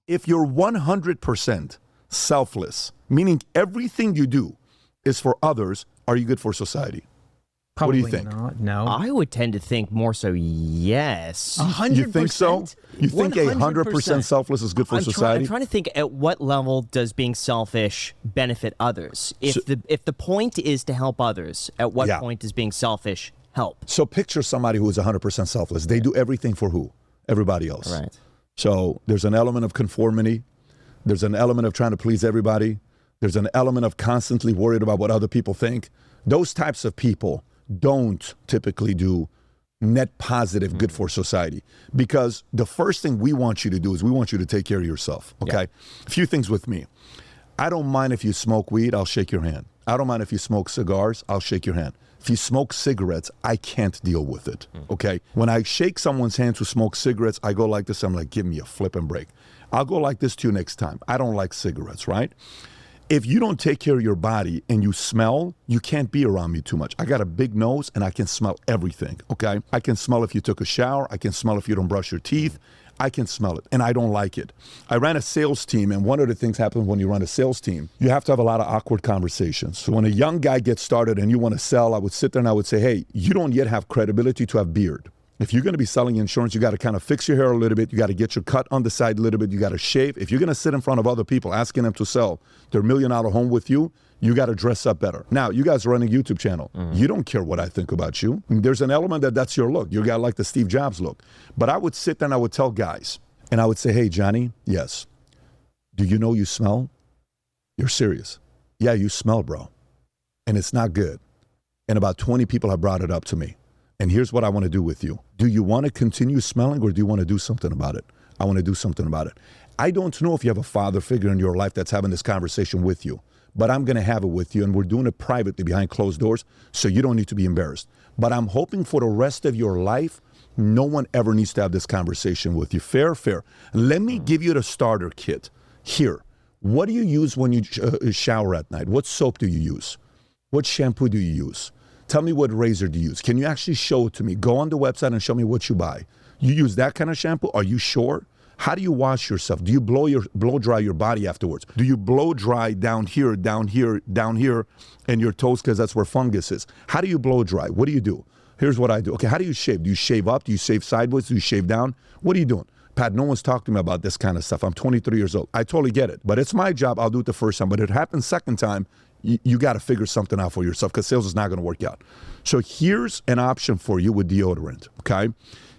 If you're 100% selfless, meaning everything you do is for others, are you good for society? Probably What do you think? Not, no. I would tend to think more so yes. 100%? You think so? You think 100% selfless is good for society? I'm trying to think at what level does being selfish benefit others? If the point is to help others, at what point does being selfish help? So picture somebody who is 100% selfless. They do everything for who? Everybody else. Right. So there's an element of conformity. There's an element of trying to please everybody. There's an element of constantly worried about what other people think. Those types of people don't typically do net positive good for society, because the first thing we want you to do is we want you to take care of yourself. Okay. A few things with me. I don't mind if you smoke weed, I'll shake your hand. I don't mind if you smoke cigars, I'll shake your hand. If you smoke cigarettes, I can't deal with it. Okay. When I shake someone's hand who smokes cigarettes, I go like this. I'm like, give me a flipping break. I'll go like this to you next time. I don't like cigarettes, right? If you don't take care of your body and you smell, you can't be around me too much. I got a big nose and I can smell everything, okay? I can smell if you took a shower. I can smell if you don't brush your teeth. I can smell it, and I don't like it. I ran a sales team, and one of the things happens when you run a sales team, you have to have a lot of awkward conversations. So when a young guy gets started and you want to sell, I would sit there and I would say, hey, you don't yet have credibility to have beard. If you're going to be selling insurance, you got to kind of fix your hair a little bit. You got to get your cut on the side a little bit. You got to shave. If you're going to sit in front of other people asking them to sell their $1 million home with you, you got to dress up better. Now, you guys are running a YouTube channel. You don't care what I think about you. There's an element that's your look. You got like the Steve Jobs look. But I would sit there and I would tell guys, and I would say, hey, Johnny, yes. Do you know you smell? You're serious. Yeah, you smell, bro. And it's not good. And about 20 people have brought it up to me. And here's what I want to do with you. Do you want to continue smelling, or do you want to do something about it? I want to do something about it. I don't know if you have a father figure in your life that's having this conversation with you, but I'm going to have it with you, and we're doing it privately behind closed doors, so you don't need to be embarrassed. But I'm hoping for the rest of your life, no one ever needs to have this conversation with you. Fair. Let me give you the starter kit. Here, what do you use when you shower at night? What soap do you use? What shampoo do you use? Tell me what razor do you use. Can you actually show it to me? Go on the website and show me what you buy. You use that kind of shampoo? Are you sure? How do you wash yourself? Do you blow dry your body afterwards? Do you blow dry down here, and your toes, because that's where fungus is? How do you blow dry? What do you do? Here's what I do. Okay, how do you shave? Do you shave up? Do you shave sideways? Do you shave down? What are you doing? Pat, no one's talked to me about this kind of stuff. I'm 23 years old. I totally get it. But it's my job. I'll do it the first time. But it happens second time, you got to figure something out for yourself, because sales is not going to work out. So here's an option for you with deodorant, okay?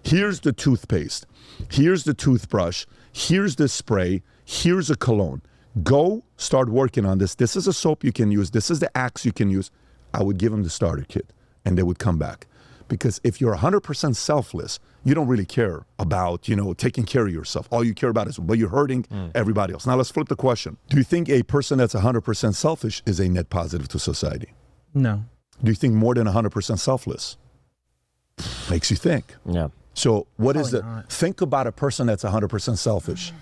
Here's the toothpaste. Here's the toothbrush. Here's the spray. Here's a cologne. Go start working on this. This is a soap you can use. This is the Axe you can use. I would give them the starter kit, and they would come back. Because if you're 100% selfless, you don't really care about, taking care of yourself. All you care about is, but you're hurting everybody else. Now let's flip the question. Do you think a person that's 100% selfish is a net positive to society? No. Do you think more than 100% selfless? Makes you think. Yeah. So Probably think about a person that's 100% selfish.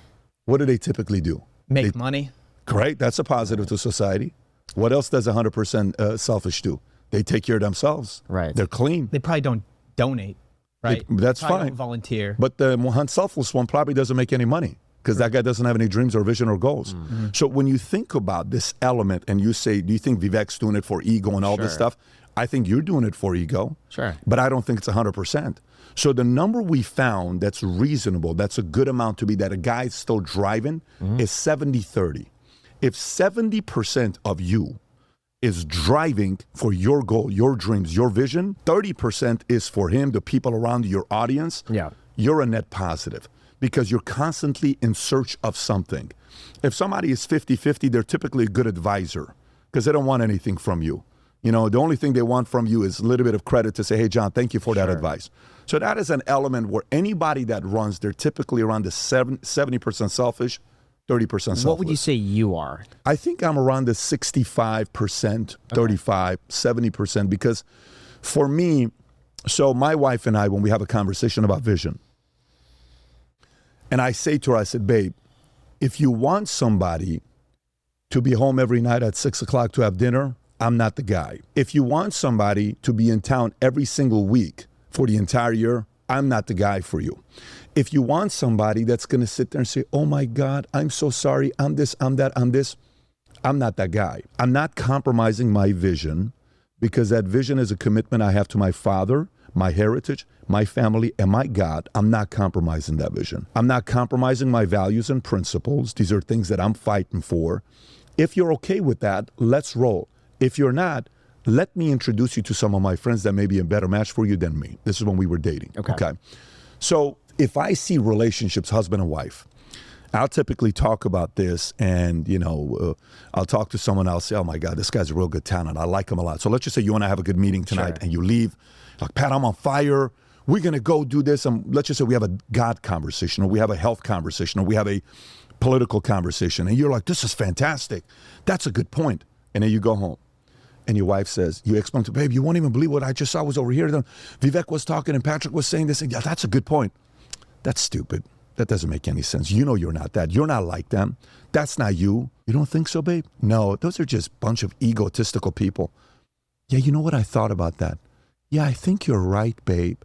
What do they typically do? Make money. Great, that's a positive to society. What else does 100% selfish do? They take care of themselves. Right. They're clean. They probably don't donate, right? That's probably fine. Don't volunteer. But the selfless one probably doesn't make any money, because that guy doesn't have any dreams or vision or goals. Mm-hmm. So when you think about this element and you say, do you think Vivek's doing it for ego and all this stuff? I think you're doing it for ego. Sure. But I don't think it's 100%. So the number we found that's reasonable, that's a good amount to be that a guy's still driving, is 70-30. If 70% of you is driving for your goal, your dreams, your vision, 30% is for him, the people around you, your audience, you're a net positive, because you're constantly in search of something. If somebody is 50-50, they're typically a good advisor, because they don't want anything from you. The only thing they want from you is a little bit of credit to say, hey, John, thank you for that advice. So that is an element where anybody that runs, they're typically around the 70% selfish, 30% selfless. What would you say you are? I think I'm around the 65%, 35, 70%, because for me, so my wife and I, when we have a conversation about vision, and I say to her, I said, babe, if you want somebody to be home every night at 6 o'clock to have dinner, I'm not the guy. If you want somebody to be in town every single week for the entire year, I'm not the guy for you. If you want somebody that's going to sit there and say, oh my God, I'm so sorry, I'm this, I'm that, I'm this, I'm not that guy. I'm not compromising my vision because that vision is a commitment I have to my father, my heritage, my family, and my God. I'm not compromising that vision. I'm not compromising my values and principles. These are things that I'm fighting for. If you're okay with that, let's roll. If you're not, let me introduce you to some of my friends that may be a better match for you than me. This is when we were dating. Okay. So if I see relationships, husband and wife, I'll typically talk about this and, I'll talk to someone, I'll say, oh my God, this guy's a real good talent. I like him a lot. So let's just say you and I have a good meeting tonight and you leave. Like, Pat, I'm on fire. We're going to go do this. And let's just say we have a God conversation or we have a health conversation or we have a political conversation. And you're like, this is fantastic. That's a good point. And then you go home. And your wife says, you explain to, babe, you won't even believe what I just saw was over here. Then Vivek was talking and Patrick was saying this. And yeah, that's a good point. That's stupid. That doesn't make any sense. You know you're not that. You're not like them. That's not you. You don't think so, babe? No, those are just a bunch of egotistical people. Yeah, you know what? I thought about that. Yeah, I think you're right, babe.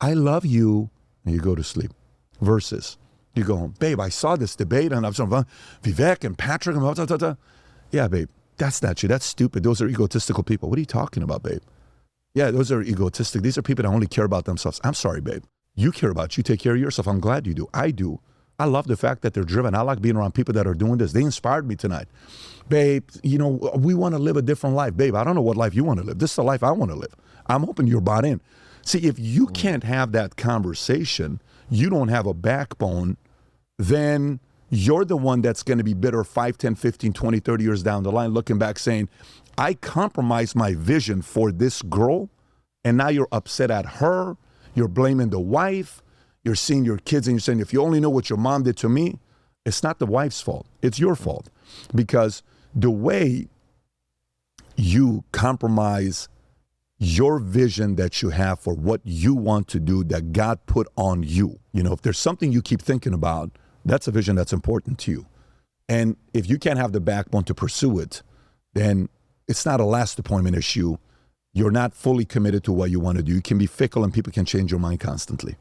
I love you. And you go to sleep. Versus, you go home. Babe, I saw this debate and I was talking Vivek and Patrick. And blah, blah, blah, blah. Yeah, babe. That's not you. That's stupid. Those are egotistical people. What are you talking about, babe? Yeah, those are egotistic. These are people that only care about themselves. I'm sorry, babe. You care about you. Take care of yourself. I'm glad you do. I do. I love the fact that they're driven. I like being around people that are doing this. They inspired me tonight. Babe, we want to live a different life. Babe, I don't know what life you want to live. This is the life I want to live. I'm hoping you're bought in. See, if you can't have that conversation, you don't have a backbone, then you're the one that's going to be bitter 5, 10, 15, 20, 30 years down the line, looking back saying, I compromised my vision for this girl, and now you're upset at her. You're blaming the wife. You're seeing your kids and you're saying, if you only know what your mom did to me, it's not the wife's fault. It's your fault. Because the way you compromise your vision that you have for what you want to do that God put on you, if there's something you keep thinking about, that's a vision that's important to you. And if you can't have the backbone to pursue it, then it's not a last appointment issue. You're not fully committed to what you want to do. You can be fickle and people can change your mind constantly.